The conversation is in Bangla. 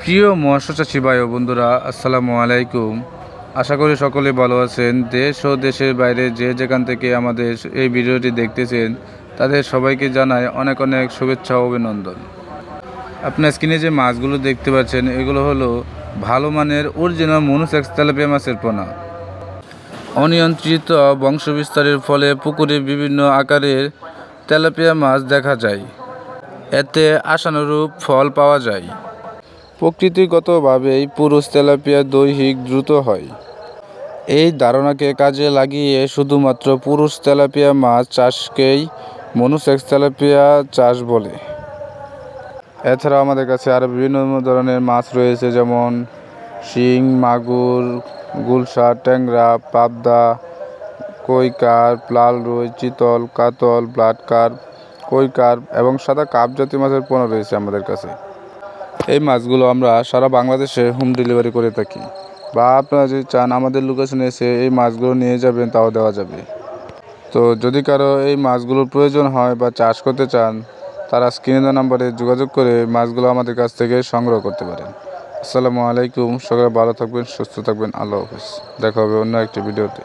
প্রিয় মৎস্য চাষী ভাই ও বন্ধুরা, আসসালামু আলাইকুম। আশা করি সকলে ভালো আছেন। দেশ ও দেশের বাইরে যে যেখান থেকে আমাদের এই ভিডিওটি দেখতেছেন তাদের সবাইকে জানাই অনেক অনেক শুভেচ্ছা ও অভিনন্দন। আপনার স্ক্রিনে যে মাছগুলো দেখতে পাচ্ছেন এগুলো হলো ভালো মানের অরিজিনাল মনোসেক্স তেলাপিয়া মাছের পোনা। অনিয়ন্ত্রিত বংশবিস্তারের ফলে পুকুরে বিভিন্ন আকারের তেলাপিয়া মাছ দেখা যায়, এতে আশানুরূপ ফল পাওয়া যায়। প্রকৃতিগতভাবেই পুরুষ তেলাপিয়া দৈহিক দ্রুত হয়। এই ধারণাকে কাজে লাগিয়ে শুধুমাত্র পুরুষ তেলাপিয়া মাছ চাষকেই মনোসেক্স তেলাপিয়া চাষ বলে। এছাড়াও আমাদের কাছে আরও বিভিন্ন ধরনের মাছ রয়েছে, যেমন শিং, মাগুর, গুলশা, ট্যাংরা, পাবদা, কই কার্প, লাল রুই, চিতল, কাতল, ব্লাড কার্প, কই কার্প এবং সাদা কার্প জাতীয় মাছের পোনা রয়েছে আমাদের কাছে। এই মাছগুলো আমরা সারা বাংলাদেশে হোম ডেলিভারি করে থাকি, বা আপনারা যদি চান আমাদের লোকেশনে এসে এই মাছগুলো নিয়ে যাবেন তাও দেওয়া যাবে। তো যদি কারো এই মাছগুলোর প্রয়োজন হয় বা চাষ করতে চান, তারা স্ক্রিনে দেওয়া নাম্বারে যোগাযোগ করে মাছগুলো আমাদের কাছ থেকে সংগ্রহ করতে পারেন। আসসালামু আলাইকুম। সবাই ভালো থাকবেন, সুস্থ থাকবেন। আল্লাহ হাফেজ। দেখা হবে অন্য একটি ভিডিওতে।